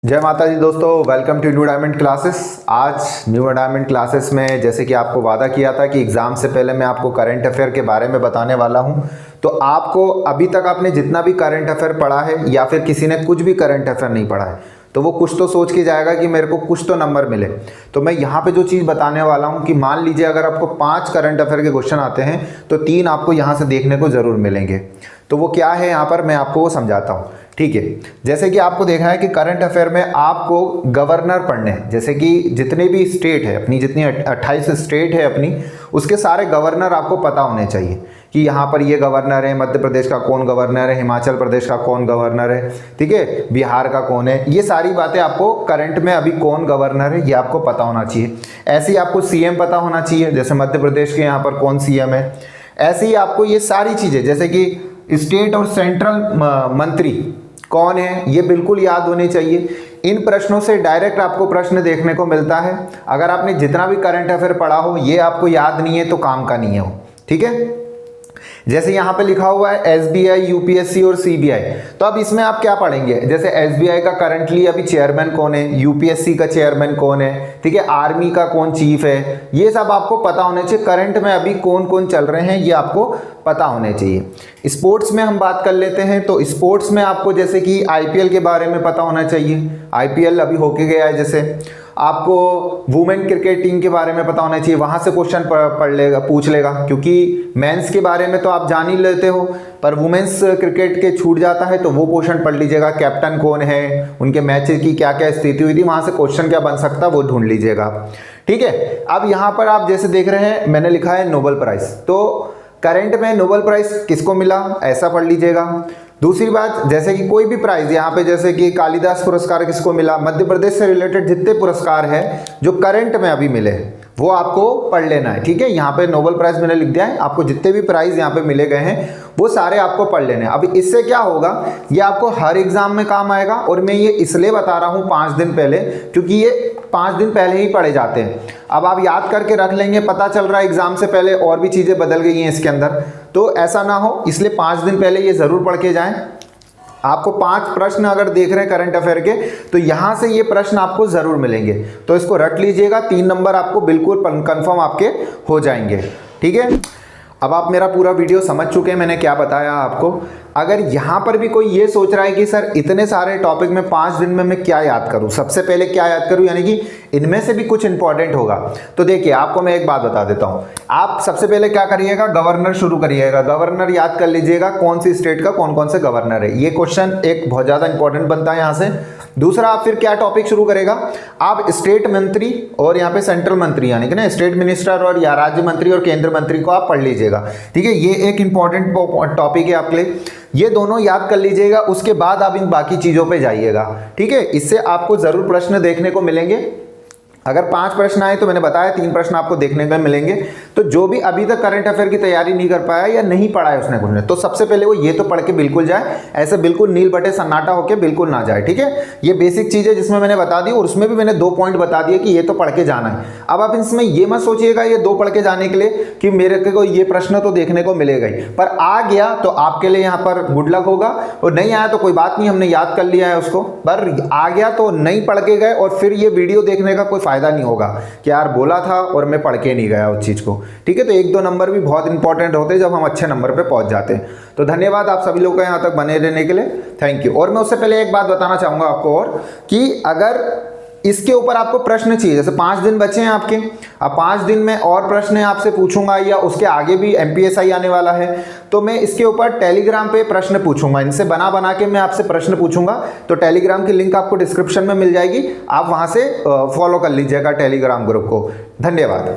जय माता दी दोस्तों, welcome to New Diamond Classes. आज न्यू डायमंड क्लासेस में जैसे कि आपको वादा किया था कि एग्ज़ाम से पहले मैं आपको करंट अफेयर के बारे में बताने वाला हूं। तो आपको अभी तक आपने जितना भी करंट अफेयर पढ़ा है या फिर किसी ने कुछ भी करंट अफेयर नहीं पढ़ा है तो वो कुछ तो सोच के जाएगा कि मेरे को कुछ तो नंबर मिले। तो मैं यहाँ पे जो चीज़ बताने वाला हूँ कि मान लीजिए अगर आपको 5 करंट अफेयर के क्वेश्चन आते हैं तो 3 आपको यहाँ से देखने को ज़रूर मिलेंगे। तो वो क्या है यहाँ पर मैं आपको वो समझाता हूँ, ठीक है। जैसे कि आपको देखा है कि करंट अफेयर में आपको गवर्नर पढ़ने हैं, जैसे कि जितने भी स्टेट है अपनी, जितनी 28 स्टेट है अपनी, उसके सारे गवर्नर आपको पता होने चाहिए कि यहाँ पर ये गवर्नर है, मध्य प्रदेश का कौन गवर्नर है, हिमाचल प्रदेश का कौन गवर्नर है, ठीक है, बिहार का कौन है। ये सारी बातें आपको करंट में अभी कौन गवर्नर है ये आपको पता होना चाहिए। ऐसे ही आपको सीएम पता होना चाहिए, जैसे मध्य प्रदेश के यहाँ पर कौन सीएम है। ऐसे ही आपको ये सारी चीज़ें जैसे कि स्टेट और सेंट्रल मंत्री कौन है ये बिल्कुल याद होने चाहिए। इन प्रश्नों से डायरेक्ट आपको प्रश्न देखने को मिलता है। अगर आपने जितना भी करंट अफेयर पढ़ा हो ये आपको याद नहीं है तो काम का नहीं है वो, ठीक है। जैसे यहाँ पे लिखा हुआ है एसबीआई, यूपीएससी और सीबीआई, तो अब इसमें आप क्या पढ़ेंगे। जैसे एसबीआई का करंटली अभी चेयरमैन कौन है, यूपीएससी का चेयरमैन कौन है, ठीक है, आर्मी का कौन चीफ है, ये सब आपको पता होने चाहिए। करंट में अभी कौन कौन चल रहे हैं ये आपको पता होने चाहिए। स्पोर्ट्स में हम बात कर लेते हैं तो स्पोर्ट्स में आपको जैसे कि आईपीएल के बारे में पता होना चाहिए। आईपीएल अभी होके गया है, जैसे आपको वुमेन क्रिकेट टीम के बारे में पता होना चाहिए, वहाँ से क्वेश्चन पढ़ लेगा, पूछ लेगा, क्योंकि मेंस के बारे में तो आप जान ही लेते हो पर वुमेन्स क्रिकेट के छूट जाता है तो वो क्वेश्चन पढ़ लीजिएगा। कैप्टन कौन है, उनके मैचेस की क्या क्या स्थिति हुई थी, वहाँ से क्वेश्चन क्या बन सकता है वो ढूंढ लीजिएगा, ठीक है। अब यहाँ पर आप जैसे देख रहे हैं मैंने लिखा है नोबेल प्राइज़, तो करंट में नोबेल प्राइज़ किसको मिला ऐसा पढ़ लीजिएगा। दूसरी बात, जैसे कि कोई भी प्राइज़ यहाँ पे जैसे कि कालिदास पुरस्कार किसको मिला, मध्य प्रदेश से रिलेटेड जितने पुरस्कार हैं जो करंट में अभी मिले वो आपको पढ़ लेना है, ठीक है। यहाँ पे नोबेल प्राइज़ मैंने लिख दिया है, आपको जितने भी प्राइज़ यहाँ पे मिले गए हैं वो सारे आपको पढ़ लेने हैं। अब इससे क्या होगा, ये आपको हर एग्जाम में काम आएगा। और मैं ये इसलिए बता रहा हूँ 5 दिन पहले, क्योंकि ये 5 दिन पहले ही पढ़े जाते हैं। अब आप याद करके रख लेंगे, पता चल रहा है एग्जाम से पहले और भी चीज़ें बदल गई हैं इसके अंदर, तो ऐसा ना हो इसलिए 5 दिन पहले ये ज़रूर पढ़ के जाएँ। आपको 5 प्रश्न अगर देख रहे हैं करंट अफेयर के तो यहाँ से ये प्रश्न आपको ज़रूर मिलेंगे, तो इसको रट लीजिएगा। 3 नंबर आपको बिल्कुल कंफर्म आपके हो जाएंगे, ठीक है। अब आप मेरा पूरा वीडियो समझ चुके हैं, मैंने क्या बताया आपको। अगर यहाँ पर भी कोई ये सोच रहा है कि सर इतने सारे टॉपिक में 5 दिन में मैं क्या याद करूँ, सबसे पहले क्या याद करूँ, यानी कि इनमें से भी कुछ इंपॉर्टेंट होगा, तो देखिए आपको मैं एक बात बता देता हूँ। आप सबसे पहले क्या करिएगा, गवर्नर शुरू करिएगा। गवर्नर याद कर लीजिएगा कौन सी स्टेट का कौन कौन से गवर्नर है, ये क्वेश्चन एक बहुत ज़्यादा इंपॉर्टेंट बनता है यहाँ से। दूसरा, आप फिर क्या टॉपिक शुरू करेगा, आप स्टेट मंत्री और यहाँ पे सेंट्रल मंत्री यानी कि ना स्टेट मिनिस्टर और या राज्य मंत्री और केंद्र मंत्री को आप पढ़ लीजिएगा, ठीक है। ये एक इंपॉर्टेंट टॉपिक है आपके लिए, ये दोनों याद कर लीजिएगा। उसके बाद आप इन बाकी चीज़ों पे जाइएगा, ठीक है। इससे आपको ज़रूर प्रश्न देखने को मिलेंगे। अगर 5 प्रश्न आए तो मैंने बताया 3 प्रश्न आपको देखने को मिलेंगे। तो जो भी अभी तक करंट अफेयर की तैयारी नहीं कर पाया या नहीं पढ़ा है उसने कुछ ने, तो सबसे पहले वो ये तो पढ़ के बिल्कुल जाए, ऐसे बिल्कुल नील बटे सन्नाटा होकर बिल्कुल ना जाए, ठीक है। ये बेसिक चीज़ है जिसमें मैंने बता दी, और उसमें भी मैंने 2 पॉइंट बता दिए कि ये तो पढ़ के जाना है। अब आप इसमें ये मत सोचिएगा ये 2 पढ़ के जाने के लिए कि मेरे को ये प्रश्न तो देखने को मिलेगा ही, पर आ गया तो आपके लिए यहाँ पर गुड लक होगा, और नहीं आया तो कोई बात नहीं, हमने याद कर लिया है उसको। पर आ गया तो नहीं पढ़ के गए और फिर ये वीडियो देखने का कोई फायदा नहीं होगा कि यार बोला था और मैं पढ़ के नहीं गया उस चीज़ को, ठीक है। तो 1-2 नंबर भी बहुत इंपॉर्टेंट होते हैं जब हम अच्छे नंबर पे पहुंच जाते हैं। तो धन्यवाद आप सभी लोगों का यहाँ तक बने रहने के लिए, थैंक यू। और मैं उससे पहले एक बात बताना चाहूँगा आपको और कि अगर इसके ऊपर आपको प्रश्न चाहिए, जैसे 5 दिन बचे हैं आपके, अब 5 दिन में और प्रश्न आपसे पूछूंगा या उसके आगे भी एमपीएसआई आने वाला है, तो मैं इसके ऊपर टेलीग्राम पे प्रश्न पूछूंगा, इनसे बना के मैं आपसे प्रश्न पूछूंगा। तो टेलीग्राम की लिंक आपको डिस्क्रिप्शन में मिल जाएगी, आप वहां से फॉलो कर लीजिएगा टेलीग्राम ग्रुप को। धन्यवाद।